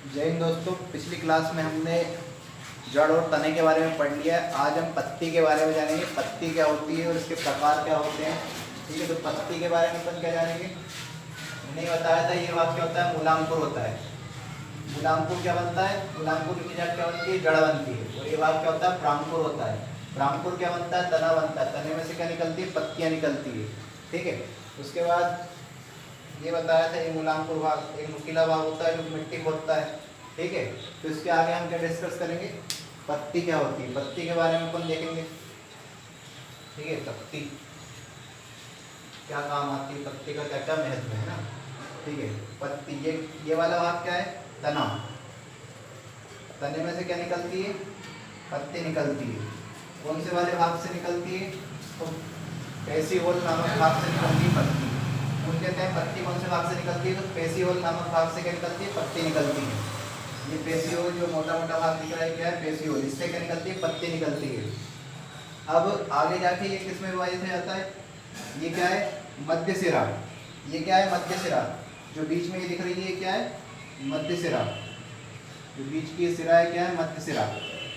जय हिंद दोस्तों। पिछली क्लास में हमने जड़ और तने के बारे में पढ़ लिया है। आज हम पत्ती के बारे में जानेंगे। पत्ती क्या होती है और इसके प्रकार क्या होते हैं। ठीक है, तो पत्ती के बारे में अपन क्या जानेंगे। मैंने बताया था ये वाक्य होता है मूलांकुर होता है। मूलांकुर क्या बनता है, मूलांकुर की जड़ क्या बनती है, जड़ बनती है। और ये वाक्य होता है प्रांकुर होता है। प्रांकुर क्या बनता है, तना बनता है। तने में से क्या निकलती है, पत्तियां निकलती है। ठीक है, उसके बाद ये बताया था ये मूलांकुर भाग, एक नुकीला भाग होता है जो मिट्टी खोदता है। ठीक है, तो इसके आगे हम क्या डिस्कस करेंगे, पत्ती क्या होती है, पत्ती के बारे में अपन देखेंगे। ठीक है, पत्ती क्या काम आती है, पत्ती का क्या क्या महत्व है ना। ठीक है, पत्ती ये वाला भाग क्या है, तना। तने में से क्या निकलती है, पत्ती निकलती है। कौन से वाले भाग से निकलती है, तो पेसियोल नामक भाग से निकलती है पत्ती। उन कहते हैं पत्ती कौन से भाग से निकलती है, तो पेसियोल नामक भाग से क्या निकलती है, पत्ती निकलती है। ये पेसियोल जो मोटा मोटा भाग दिख रहा है क्या है, पेसियोल, इससे क्या निकलती है, पत्ती निकलती है। अब आगे जाके ये किस में विभाजित हो जाता है, ये क्या है, मध्य सिरा। ये क्या है, मध्य सिरा। जो बीच में ये दिख रही है ये क्या है, मध्य सिरा। जो बीच की सिरा है क्या है, मध्य सिरा।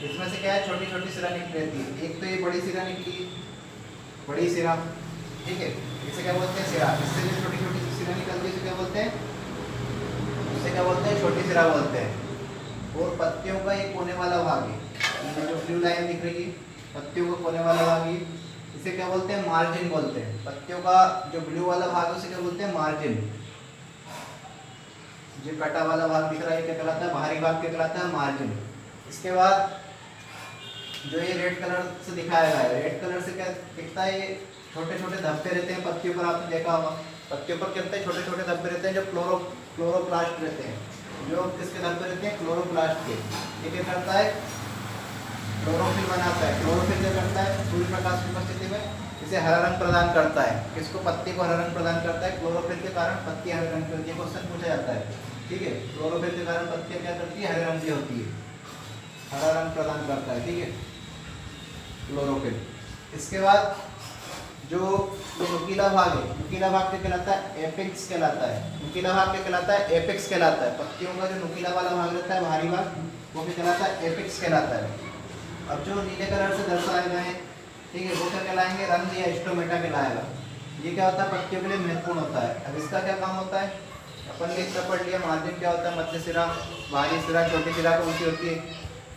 इसमें से क्या है, छोटी छोटी सिरा निकल रहती है। एक तो ये बड़ी सिरा निकली, बड़ी सिरा। ठीक है, इसे क्या बोलते हैं, सिरा। इससे जो छोटी छोटी सिरा निकलती है इसे क्या बोलते हैं, इसे क्या बोलते हैं, छोटी सिरा बोलते हैं। और पत्तियों का ये कोने वाला भाग है, ये जो ब्लू लाइन दिख रही है, पत्तियों का कोने वाला भाग है, इसे क्या बोलते हैं, मार्जिन बोलते हैं। पत्तियों का जो ब्लू वाला भाग है उसे क्या बोलते हैं, मार्जिन। जो कटा वाला भाग दिख रहा है क्या कहलाता है, बाहरी भाग क्या कहलाता है, मार्जिन। इसके बाद जो ये रेड कलर से दिखाया गया है, रेड कलर से क्या दिखता है, ये छोटे छोटे धब्बे रहते हैं पत्तियों पर, आपने देखा होगा। पत्तियों पर क्या रहते हैं, छोटे छोटे धब्बे रहते हैं जो क्लोरोप्लास्ट रहते हैं। जो किसके धब्बे रहते हैं, क्लोरोप्लास्ट के। ये क्या करता है, क्लोरोफिल बनाता है। क्लोरोफिल क्या करता है, सूर्य प्रकाश की उपस्थिति में इसे हरा रंग प्रदान करता है। किसको, पत्ती को हरा रंग प्रदान करता है। क्लोरोफिल के कारण पत्ती हरे रंग की होती है। क्वेश्चन पूछा जाता है। ठीक है, क्लोरोफिल के कारण पत्तियां क्या करती है, हरे रंग की होती है, हरा रंग प्रदान करता है। ठीक है, क्लोरोफिल। इसके बाद जो नुकीला भाग है, नुकीला भाग क्या कहलाता है, एपेक्स कहलाता है। नुकीला भाग क्या कहलाता है, एपेक्स कहलाता है। पत्तियों का जो नुकीला वाला भाग रहता है, बाहरी भाग, वो क्या कहलाता है, एपेक्स कहलाता है। अब जो नीले कलर से दर्शाए गए हैं, ठीक है, वो क्या कहलाएंगे, रंध्र या स्टोमेटा कहलाएगा। ये क्या होता है, पत्तियों के लिए महत्वपूर्ण होता है। अब इसका क्या काम होता है, अपन ने इसका पढ़ लिया। मार्जिन क्या होता है, मध्य सिरा, बाहरी सिरा, छोटी सिरा कौन सी होती है।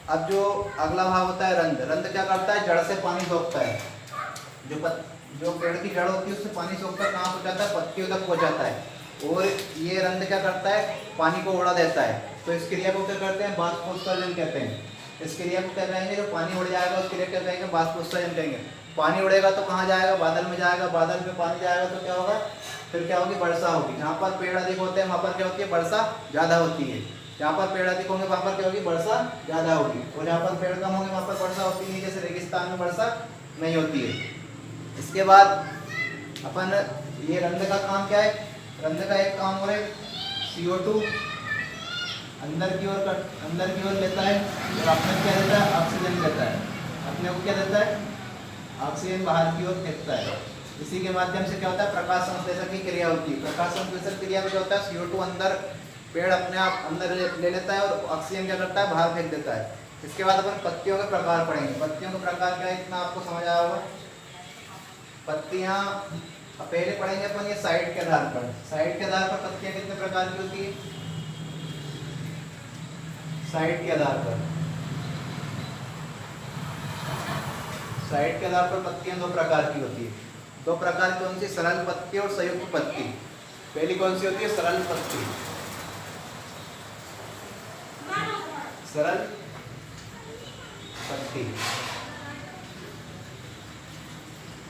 अब जो अगला भाग होता है रंध्र। रंध्र क्या करता है, जड़ से पानी सोखता है। जो पेड़ की जड़ होती है उससे पानी सोखकर कहाँ पहुँचाता है, पत्तियों तक पहुँचाता है। और ये रंध्र क्या करता है, पानी को उड़ा देता है। तो इस क्रिया को क्या करते हैं, बाष्पोत्सर्जन कहते हैं। इस क्रिया को क्या कहेंगे, जो पानी उड़ जाएगा उस क्रिया क्या कहेंगे, बाष्पोत्सर्जन कहेंगे। पानी उड़ेगा तो कहाँ जाएगा, बादल में जाएगा। बादल में पानी जाएगा तो क्या होगा, फिर क्या होगी, वर्षा होगी। जहाँ पर पेड़ अधिक होते हैं वहाँ पर क्या होती है, वर्षा ज़्यादा होती है। जहाँ पर पेड़ अधिक होंगे वहाँ पर क्या होगी, वर्षा ज़्यादा होगी। और जहाँ पर पेड़ कम होंगे वहाँ पर वर्षा होती नहीं, जैसे रेगिस्तान में वर्षा नहीं होती है। इसके बाद अपन ये रंध्र का काम क्या है, रंध्र का एक काम हो रहा है, CO2 अंदर की ओर लेता है और अपने क्या देता है, ऑक्सीजन देता है। अपने को क्या देता है, ऑक्सीजन बाहर की ओर फेंकता है। इसी के माध्यम से क्या होता है, प्रकाश संश्लेषण की क्रिया होती है। प्रकाश संश्लेषण क्रिया में क्या होता है, CO2 अंदर, पेड़ अपने आप अंदर ले लेता है और ऑक्सीजन क्या करता है, बाहर फेंक देता है। इसके बाद अपन पत्तियों के प्रकार पढ़ेंगे। पत्तियों के प्रकार क्या है, इतना आपको समझ आया होगा। पत्तियां पहले पढ़ेंगे अपन ये साइड के आधार पर। साइड के आधार पर पत्तियां कितने प्रकार की होती है, साइड के आधार पर, साइड के आधार पर पत्तियां दो प्रकार की होती है। दो प्रकार कौन सी, सरल पत्ती और संयुक्त पत्ती। पहली कौन सी होती है, सरल पत्ती। सरल पत्ती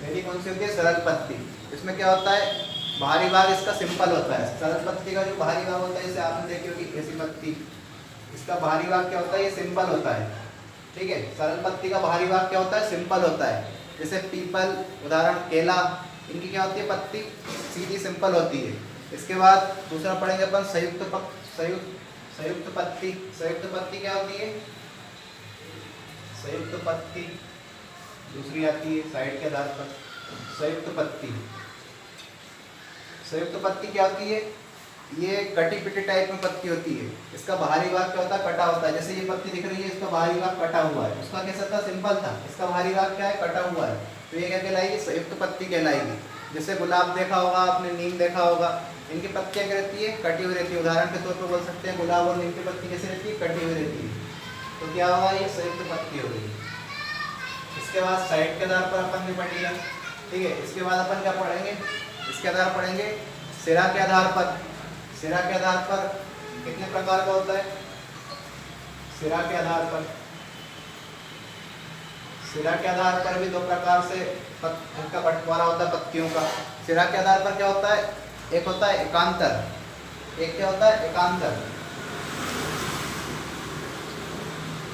पहली कौन सी होती है, सरल पत्ती। इसमें क्या होता है, बाहरी भाग इसका सिंपल होता है। सरल पत्ती का जो बाहरी भाग होता है, जैसे आपने देखी होगी ऐसी पत्ती, इसका बाहरी भाग क्या होता है, ये सिंपल होता है। ठीक है, सरल पत्ती का बाहरी भाग क्या होता है, सिंपल होता है। जैसे पीपल, उदाहरण केला, इनकी क्या होती है, पत्ती सीधी सिंपल होती है। इसके बाद दूसरा पढ़ेंगे अपन संयुक्त पत्ती। संयुक्त पत्ती क्या होती है, संयुक्त पत्ती दूसरी आती है साइड के आधार पर। संयुक्त पत्ती क्या होती है, ये कटी पिटी टाइप में पत्ती होती है। इसका बाहरी भाग क्या होता है, कटा होता है। जैसे ये पत्ती दिख रही है, इसका बाहरी भाग कटा हुआ है। उसका कैसा था, सिंपल था। इसका बाहरी भाग क्या है, कटा हुआ है। तो ये क्या कहलाएगी, संयुक्त पत्ती कहलाएगी। जैसे गुलाब देखा होगा आपने, नीम देखा होगा, इनकी पत्तियां क्या रहती है, कटी हुई रहती है। उदाहरण के तौर पर बोल सकते हैं गुलाब और नीम की पत्ती कैसे रहती है, कटी हुई रहती है। तो क्या होगा, ये संयुक्त पत्ती हो गई। इसके बाद साइड के आधार पर अपन ने पढ़ लिया, ठीक है। इसके बाद अपन क्या पढ़ेंगे, इसके आधार पढ़ेंगे सिरा के आधार पर। सिरा के आधार पर कितने प्रकार का होता है, सिरा के आधार पर, सिरा के आधार पर भी दो प्रकार से इनका बंटवारा होता है पत्तियों का। सिरा के आधार पर क्या होता है, एक होता है एकांतर, एक क्या होता है, एकांतर,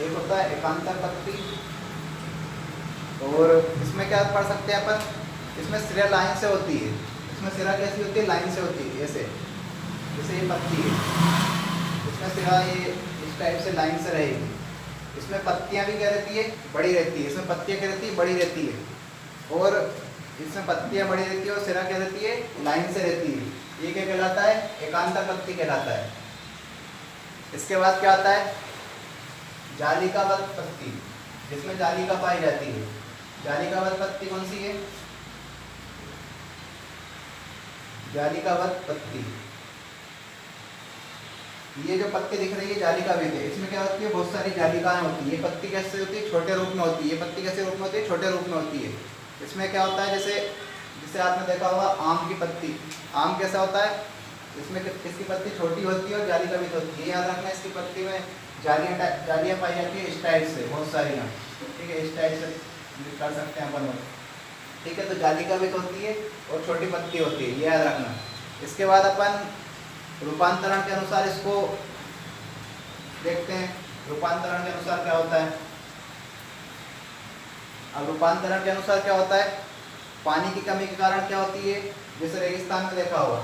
एक होता है एकांतर पत्ती। और इसमें क्या पढ़ सकते हैं अपन, इसमें सिरा लाइन से होती है। इसमें सिरा कैसी होती है, लाइन से होती है। ऐसे जैसे ये पत्ती है, इसमें सिरा ये इस टाइप से लाइन से रहेगी। इसमें पत्तियां भी क्या रहती है, बड़ी रहती है। इसमें पत्तियां क्या रहती है, बड़ी रहती है। और इसमें पत्तियां बड़ी रहती है और सिरा क्या रहती है, लाइन से रहती है। ये क्या कहलाता है, एकांतर पत्ती कहलाता है। इसके बाद क्या आता है, जालिकाबद्ध पत्ती, जिसमें जालिका पाई जाती है। जालिकाबद्ध पत्ती कौन सी है, जालिकाबद्ध पत्ती। ये जो पत्ती दिख रही है जालिकाबद्ध है, इसमें क्या होती है, बहुत सारी जालिकाएं होती है। ये पत्ती कैसे होती है, छोटे रूप में होती है। ये पत्ती कैसे रूप में होती है, छोटे रूप में होती है। इसमें क्या होता है, जैसे जिसे आपने देखा होगा आम की पत्ती, आम कैसा होता है, इसमें इसकी पत्ती छोटी होती है और जालिकाबद्ध होती है। याद रखना, इसकी पत्ती में जालियाँ पाई जाती है इस टाइप से, बहुत सारी ना, ठीक है। इस टाइप से कर सकते हैं अपन, ठीक है। तो जालिकाबद्ध होती है और छोटी पत्ती होती है, ये याद रखना। इसके बाद अपन रूपांतरण के अनुसार इसको देखते हैं। रूपांतरण के अनुसार क्या होता है, अब रूपांतरण के अनुसार क्या होता है, पानी की कमी के कारण क्या होती है, जैसे रेगिस्तान में देखा होगा।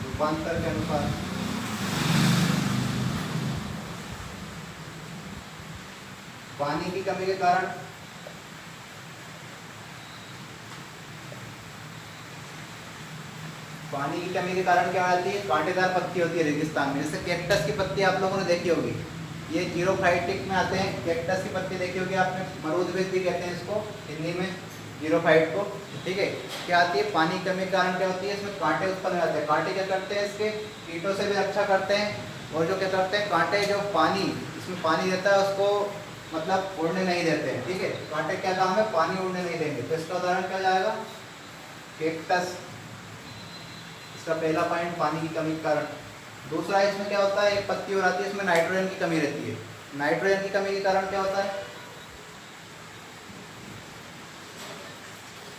रूपांतर के अनुसार पानी की कमी के कारण पानी की कमी के कारण क्या आती है, कांटेदार पत्ती होती है रेगिस्तान में। जैसे कैक्टस की पत्ती आप लोगों ने देखी होगी, ये जीरोफाइटिक में आते हैं। कैक्टस की पत्ती देखी होगी आपने, मरूदबीज भी कहते हैं इसको हिंदी में, जीरोफाइट को, ठीक है। क्या आती है, पानी की कमी के कारण क्या होती है, इसमें कांटे उत्पन्न हो जाते हैं। कांटे क्या करते हैं, इसके कीटों से भी रक्षा करते हैं। और जो क्या करते हैं, कांटे जो पानी, इसमें पानी रहता है उसको मतलब उड़ने नहीं देते हैं, ठीक है। कांटे क्या काम है, पानी उड़ने नहीं देंगे। तो इसका उदाहरण क्या जाएगा, कैक्टस। इसका पहला पॉइंट पानी की कमी के कारण। दूसरा, इसमें क्या होता है, एक पत्ती और आती है, इसमें नाइट्रोजन की कमी रहती है। नाइट्रोजन की कमी के कारण क्या होता है,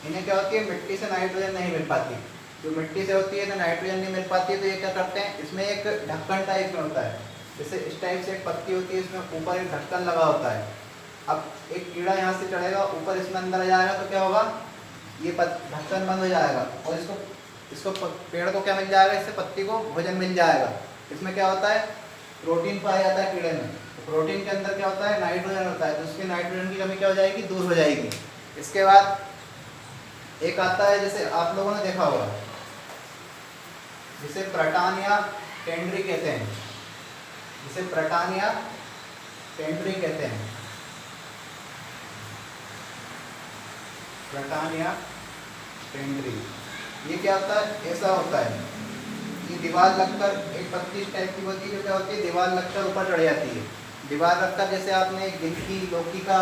इन्हें क्या होती है, मिट्टी से नाइट्रोजन नहीं मिल पाती। जो मिट्टी से होती है तो नाइट्रोजन नहीं मिल पाती है, तो ये क्या करते हैं, इसमें एक ढक्कन टाइप में होता है। जैसे इस टाइप से एक पत्ती होती है, इसमें ऊपर एक ढक्कन लगा होता है। अब एक कीड़ा यहाँ से चढ़ेगा ऊपर, इसमें अंदर आ जाएगा, तो क्या होगा, ये ढक्कन बंद हो जाएगा और इसको पेड़ को क्या मिल जाएगा, इससे पत्ती को भोजन मिल जाएगा। इसमें क्या होता है, प्रोटीन पाया जाता है कीड़े में। तो प्रोटीन के अंदर क्या होता है, नाइट्रोजन होता है। तो उसकी नाइट्रोजन की कमी क्या हो जाएगी, दूर हो जाएगी। इसके बाद एक आता है, जैसे आप लोगों ने देखा होगा, जिसे प्रटान या टेंड्री कहते हैं, जिसे प्रटान या टेंड्री कहते हैं, प्रटान या टेंड्री। ये क्या होता है, ऐसा होता है, ये दीवार लगकर एक पत्ती इस टाइप की होती है, जो क्या होती है, दीवार लगकर ऊपर चढ़ जाती है। दीवार लगकर, जैसे आपने गिलकी लौकी का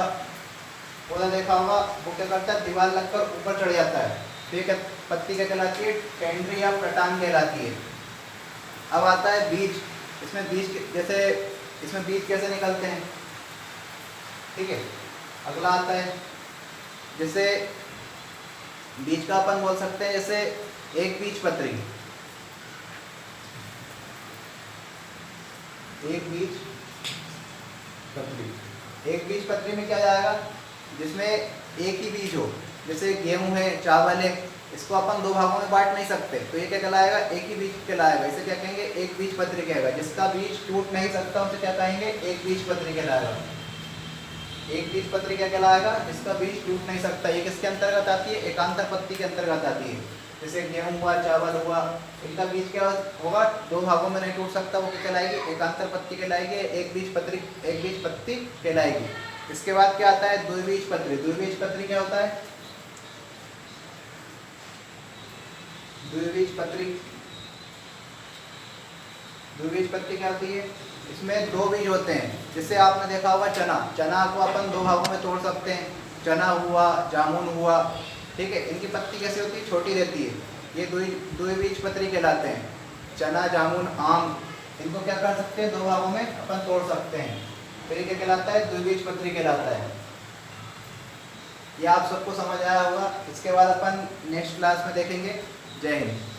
पौधा देखा होगा, वो क्या करता है, दीवार लगकर ऊपर चढ़ जाता है। तो ये पत्ती क्या कहलाती है, टेंड्री या प्रटान कहलाती है। अब आता है बीज। इसमें बीज, जैसे इसमें बीज कैसे निकलते हैं, ठीक है। अगला आता है, जैसे बीज का अपन बोल सकते हैं, जैसे एक बीज पत्री, एक बीज पत्री। एक बीज पत्री में क्या जाएगा, जिसमें एक ही बीज हो। जैसे गेहूं है, चावल है, इसको अपन दो भागों में बांट नहीं सकते, तो ये क्या कहलाएगा, एक ही बीज कहलाएगा। इसे क्या कहेंगे, एक बीज पत्री कहेगा। जिसका बीज टूट नहीं सकता उसे क्या कहेंगे, एक बीज पत्री कहलाएगा। एक बीज पत्री क्या कहलाएगा, जिसका बीज टूट नहीं सकता। ये किसके अंतर्गत आती है, एकांतर पत्ती के अंतर्गत आती है। जैसे गेहूं हुआ, चावल हुआ, इनका बीज क्या होगा, दो भागों में नहीं टूट सकता, वो क्या कहलाएगी, एकांतर पत्ती कहलाएगी, एक बीज पत्ती कहलाएगी। इसके बाद क्या आता है, द्विबीजपत्री। द्विबीजपत्री क्या होता है, द्विबीजपत्री क्या होती है, इसमें दो बीज होते हैं। जैसे आपने देखा होगा चना को अपन दो भागों में तोड़ सकते हैं, चना हुआ, जामुन हुआ, ठीक है। इनकी पत्ती कैसे होती है, छोटी रहती है, ये द्विबीजपत्री कहलाते हैं। चना, जामुन, आम, इनको क्या कर सकते हैं, दो भागों में अपन तोड़ सकते हैं, फिर ये क्या कहलाता है, द्विबीजपत्री कहलाता है। ये आप सबको समझ आया होगा। इसके बाद अपन नेक्स्ट क्लास में देखेंगे। जय हिंद।